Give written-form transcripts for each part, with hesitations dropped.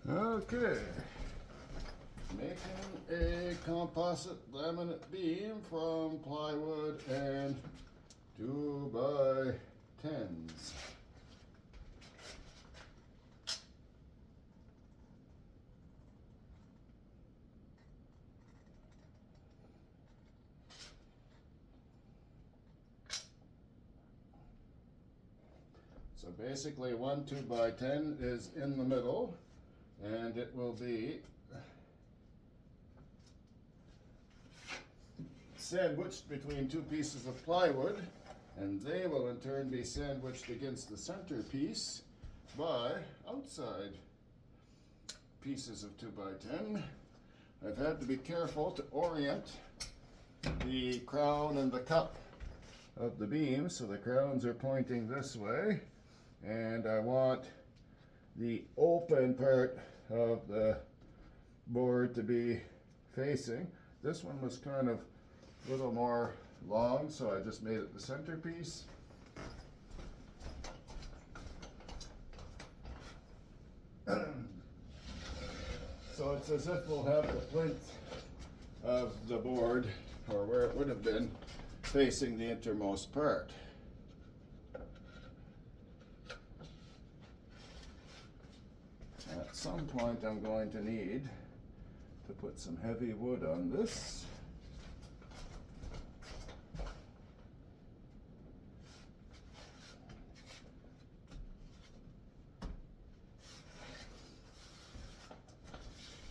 Okay, making a composite laminate beam from plywood and 2x10s. So basically one 2x10 is in the middle, and it will be sandwiched between two pieces of plywood, and they will in turn be sandwiched against the center piece by outside pieces of 2x10. I've had to be careful to orient the crown and the cup of the beam, so the crowns are pointing this way, and I want the open part of the board to be facing. This one was kind of a little more long, so I just made it the centerpiece. So it's as if we'll have the plinth of the board, or where it would have been, facing the innermost part. At some point I'm going to need to put some heavy wood on this.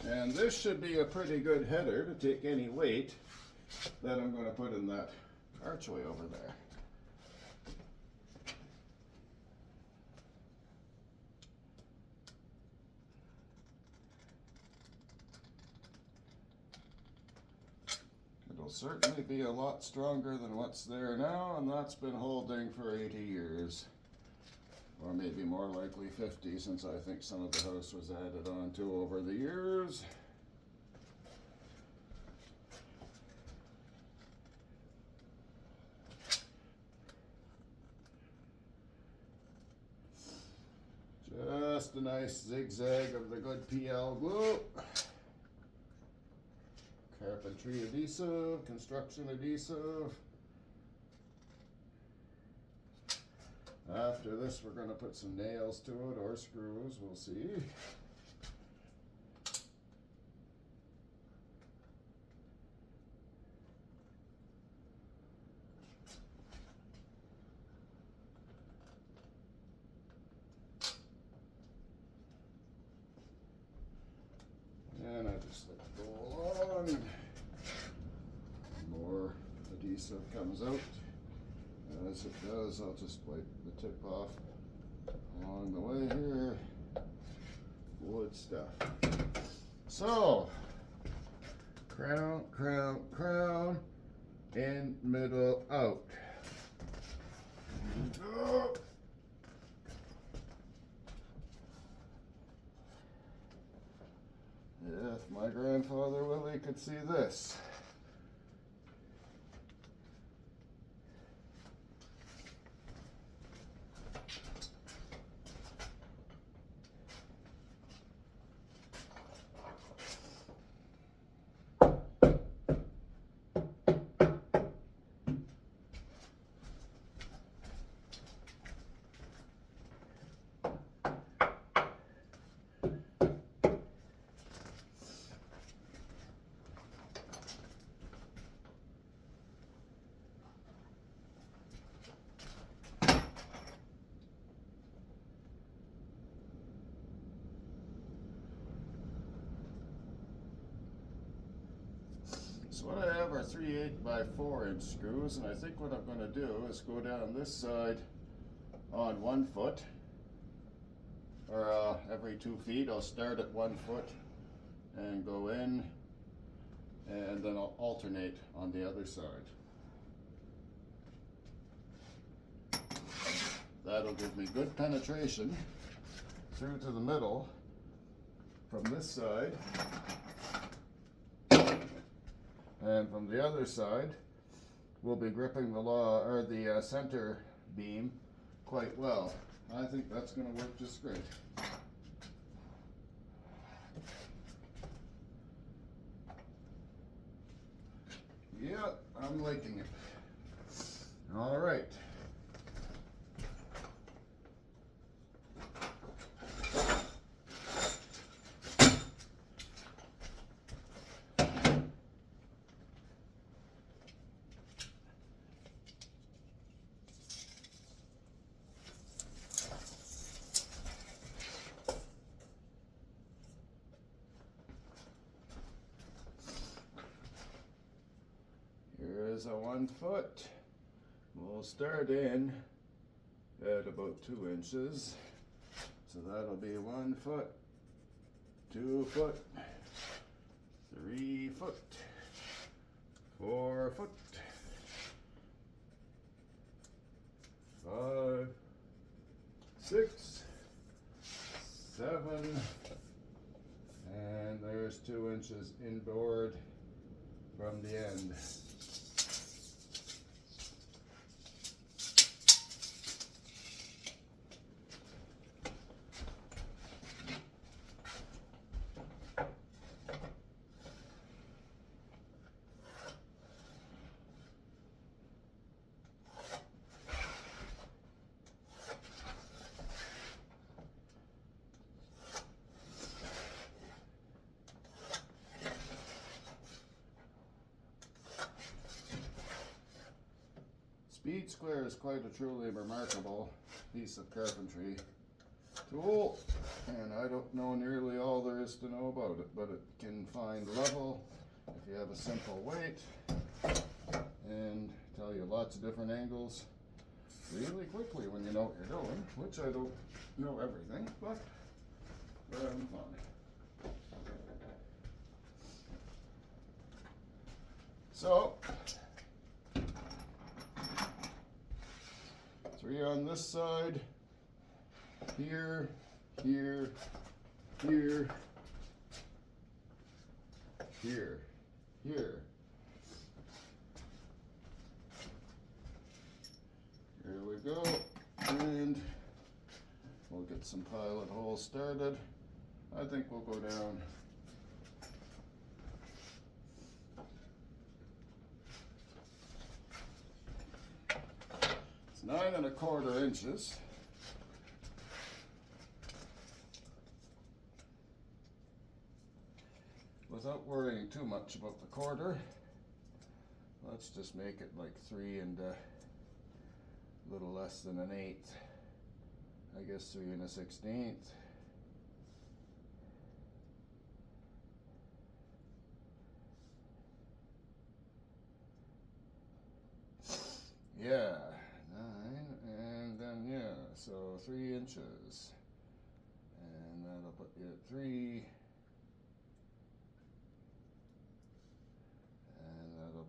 And this should be a pretty good header to take any weight that I'm going to put in that archway over there. It'll certainly be a lot stronger than what's there now, and that's been holding for 80 years. Or maybe more likely 50, since I think some of the house was added on to over the years. Just a nice zigzag of the good PL glue. Carpentry adhesive, construction adhesive. After this, we're going to put some nails to it, or screws, we'll see. And I just let it go along. More adhesive comes out. As it does, I'll just wipe the tip off along the way here. Wood stuff. So, crown, crown, crown, in, middle, out. If my grandfather Willie could see this. So what I have are 3 8x4" screws, and I think what I'm going to do is go down this side on 1 foot, or every 2 feet. I'll start at 1 foot and go in, and then I'll alternate on the other side. That'll give me good penetration through to the middle from this side. And from the other side, we'll be gripping the center beam quite well. I think that's going to work just great. I'm liking it. All right. Here's a 1 foot. We'll start in at about 2 inches. So that'll be 1 foot, 2 foot, 3 foot, 4 foot, 5, 6, 7, and there's 2 inches inboard from the end. Speed square is quite a truly remarkable piece of carpentry tool, and I don't know nearly all there is to know about it, but it can find level if you have a simple weight and tell you lots of different angles really quickly when you know what you're doing, which I don't know everything, but we're having fun. So 3 on this side, here, here, here, here, here. Here we go, and we'll get some pilot holes started. I think we'll go down it's 9 1/4 inches. Without worrying too much about the quarter, let's just make it like 3 and a little less than 1/8. I guess 3 1/16. Yeah, 9, and then yeah, so 3 inches, and that'll put you at 3.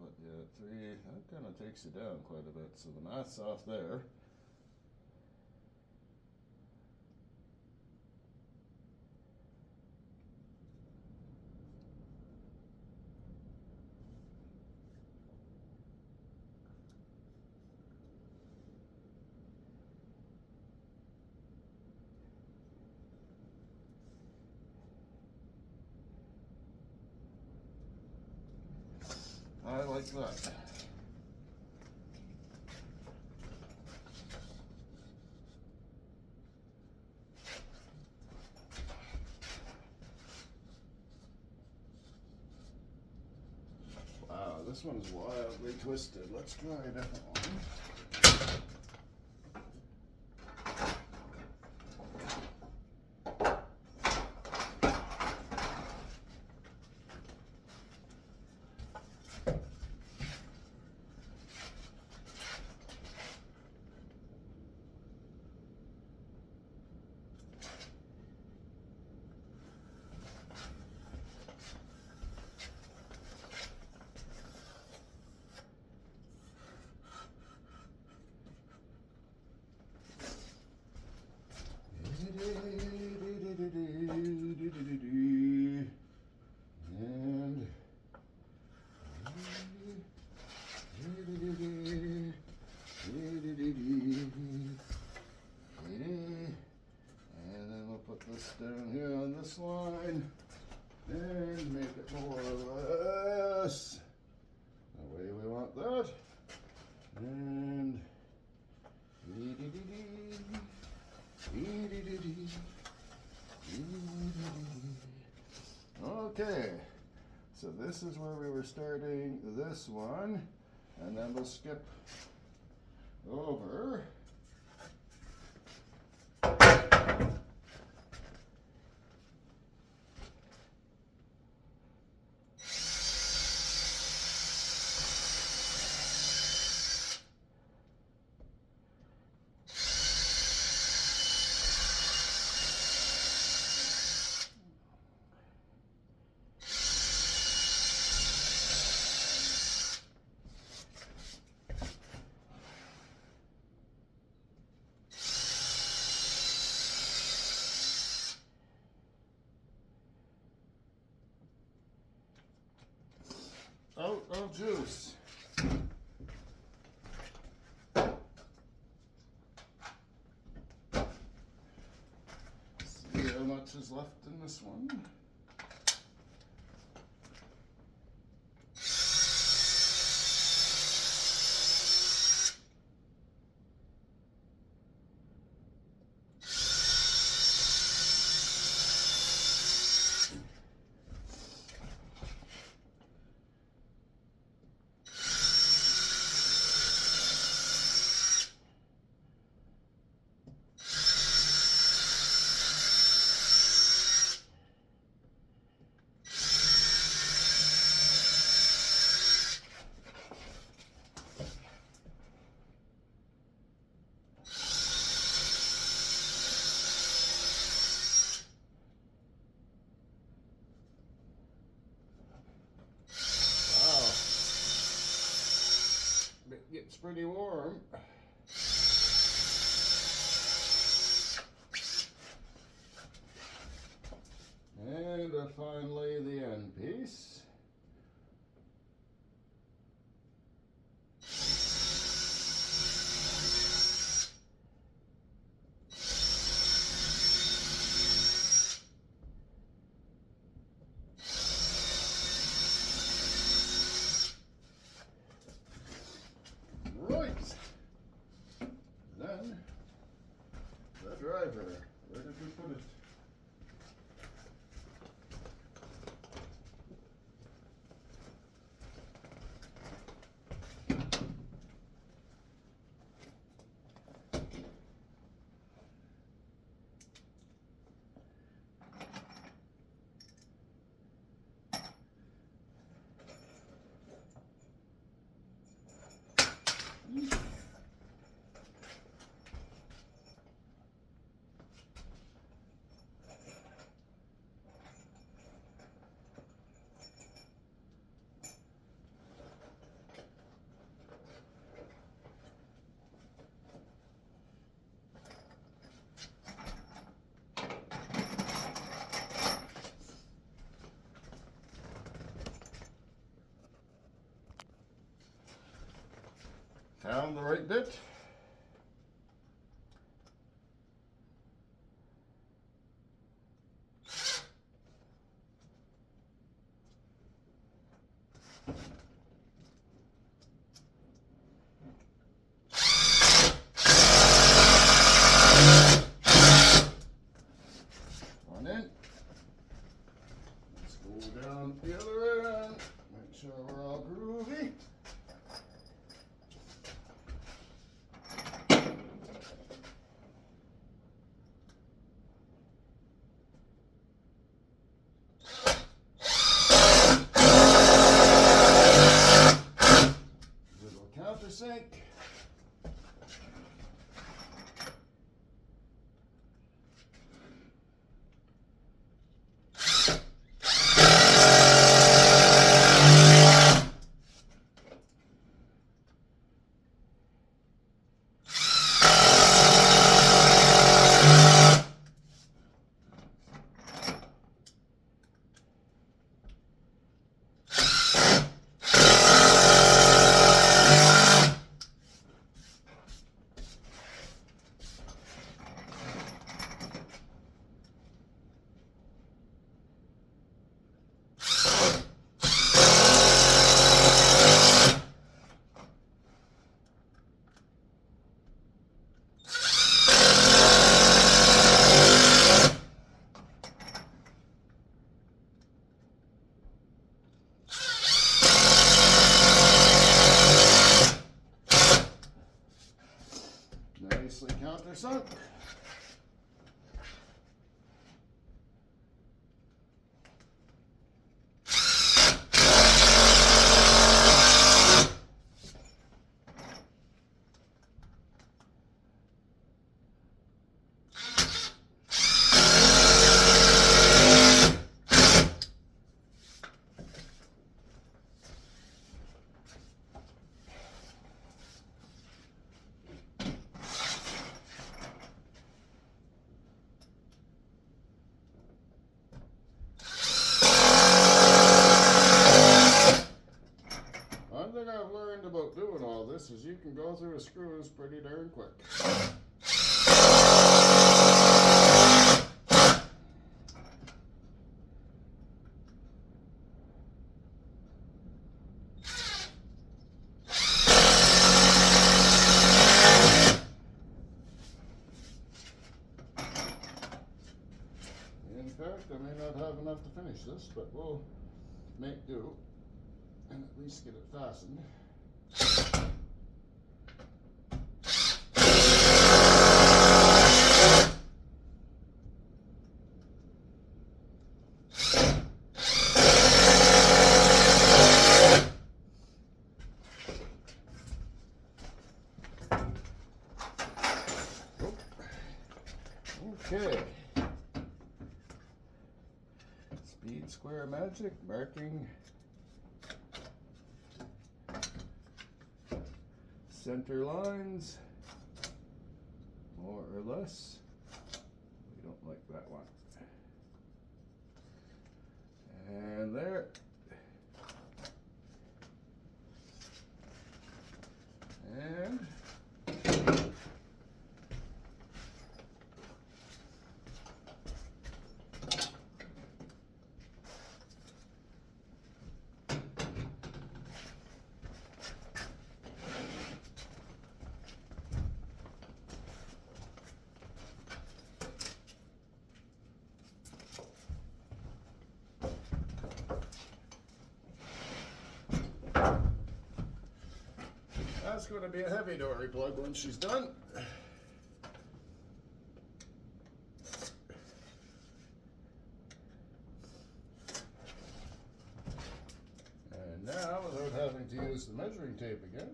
But yeah, 3, that kind of takes you down quite a bit, so the math's off there. I like that. Wow, this one's wildly twisted. Let's try a different one. And then we'll put this down here on this line and make it more or less the way we want that. And okay, so this is where we were starting this one, and then we'll skip over. Out of juice. See how much is left in this one. It's pretty warm. And finally the end piece. Right. Then the driver. Where did we put it? Found the right bit. One in. Let's go down the other end. Make sure we're all groovy. Countersink. can go through the screws pretty darn quick. In fact, I may not have enough to finish this, but we'll make do and at least get it fastened. Okay. Speed square magic, marking center lines, more or less. We don't like that one. And there. And that's going to be a heavy dory plug when she's done. And now, without having to use the measuring tape again,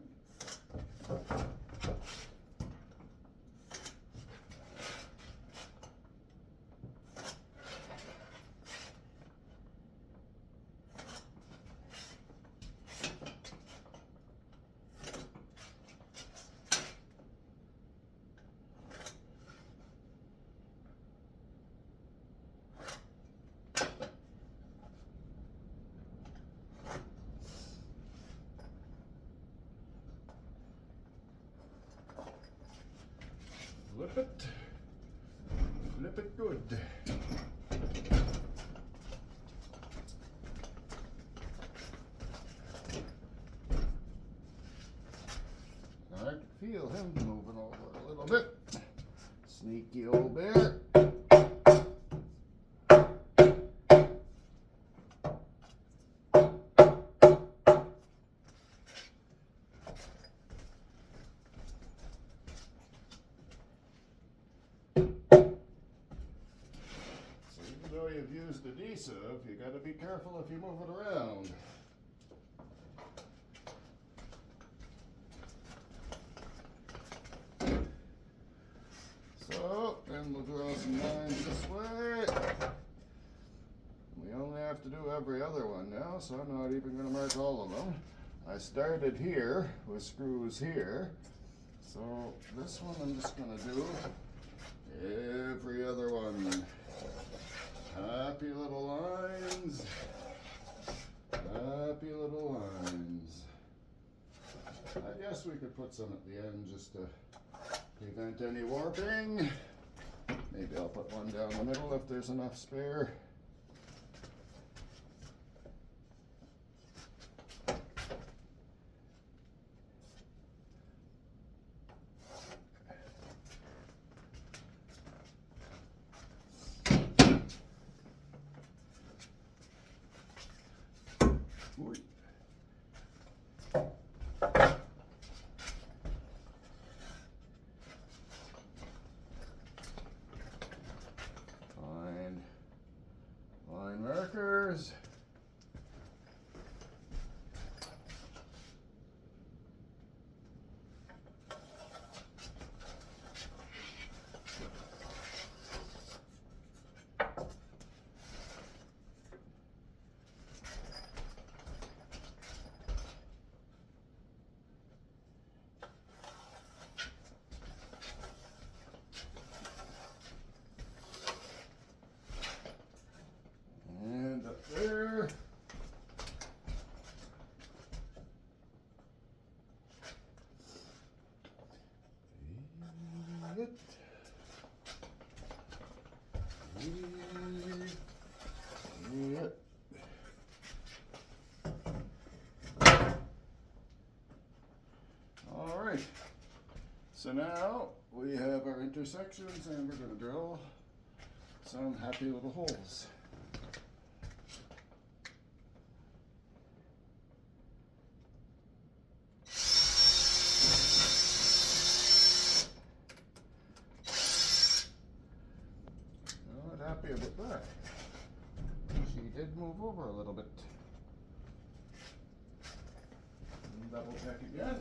flip it good. I can feel him moving over a little bit. Sneaky old bear. You've used adhesive, you got to be careful if you move it around. So, then we'll draw some lines this way. We only have to do every other one now, so I'm not even going to mark all of them. I started here with screws here, so this one I'm just going to do every other one. Happy little lines. Happy little lines. I guess we could put some at the end just to prevent any warping. Maybe I'll put one down the middle if there's enough spare. Find line markers. And up there. So now we have our intersections and we're going to drill some happy little holes. Not happy about that. She did move over a little bit. And double check again.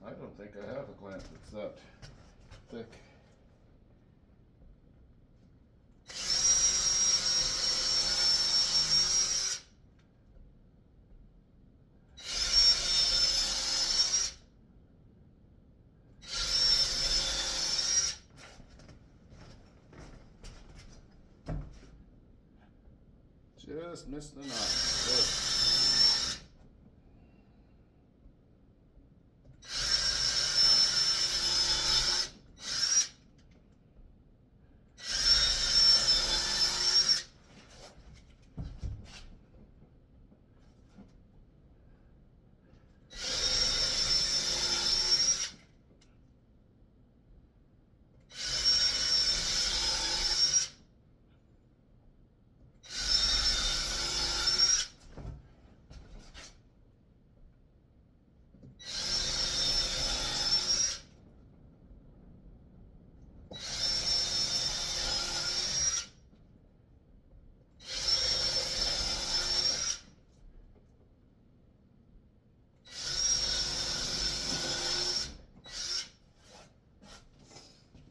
I don't think I have a clamp that's that thick. Just missed the knot. Good.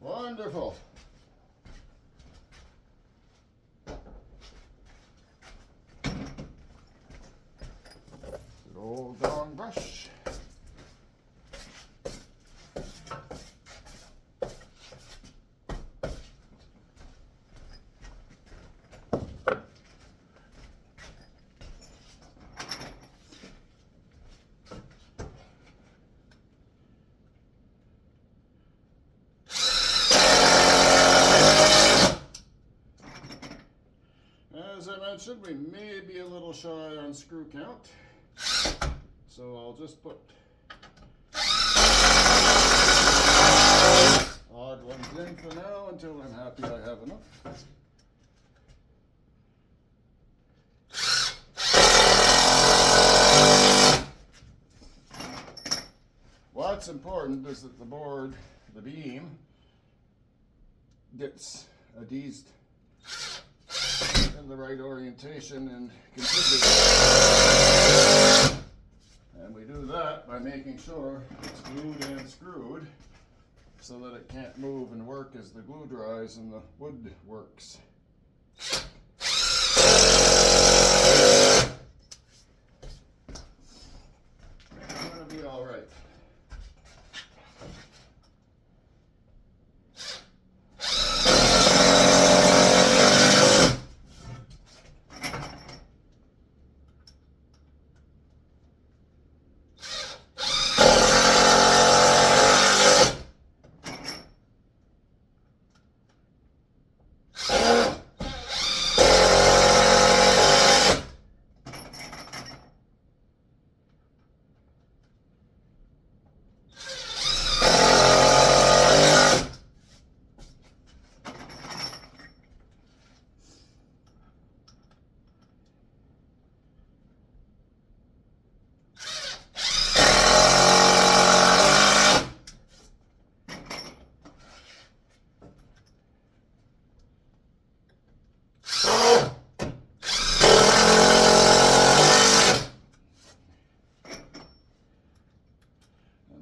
Wonderful. Good old dong brush. As I mentioned, we may be a little shy on screw count, so I'll just put odd ones in for now until I'm happy I have enough. What's important is that the board, the beam, gets adhesed in the right orientation and configured. And we do that by making sure it's glued and screwed so that it can't move and work as the glue dries and the wood works. It's going to be all right.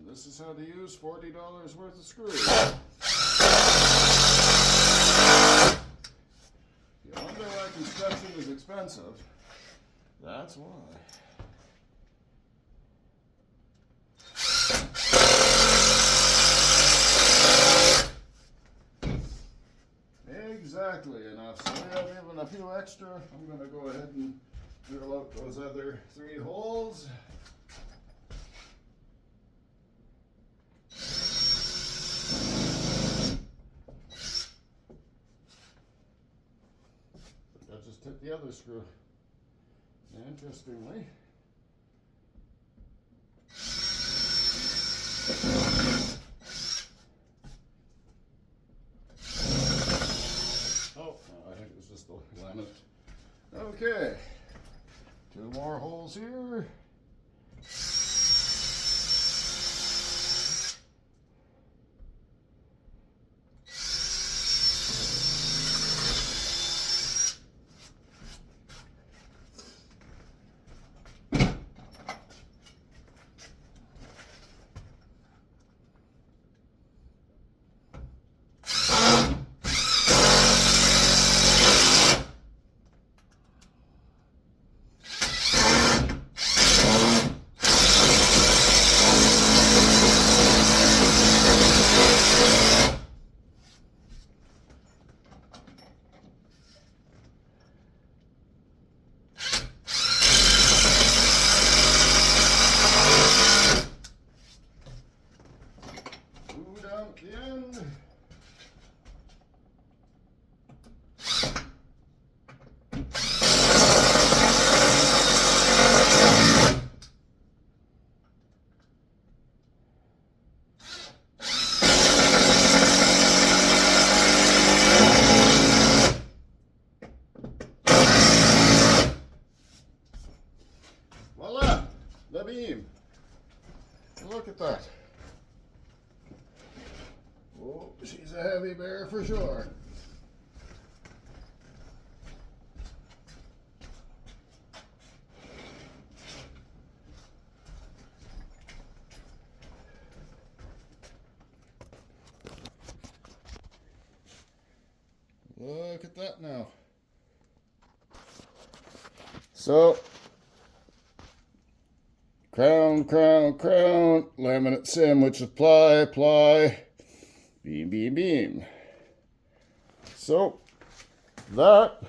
This is how to use $40 worth of screws. You wonder why construction is expensive? That's why. Exactly enough. So we have even a few extra. I'm going to go ahead and drill out those other 3 holes. that just hit the other screw. Interestingly. Oh, I think it was just the laminate. Okay, 2 more holes here. Down at the end. Voila, the beam. Look at that. Oh, she's a heavy bear for sure. Look at that now. So, crown, crown, crown, laminate sandwich of ply, ply, beam, beam, beam. So, that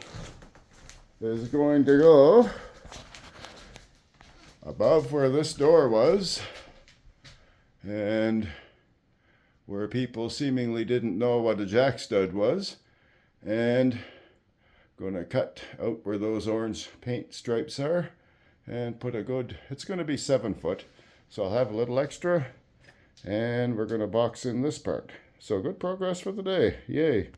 is going to go above where this door was and where people seemingly didn't know what a jack stud was, and going to cut out where those orange paint stripes are and put a good, it's going to be 7 foot, so I'll have a little extra, and we're going to box in this part. So good progress for the day, yay.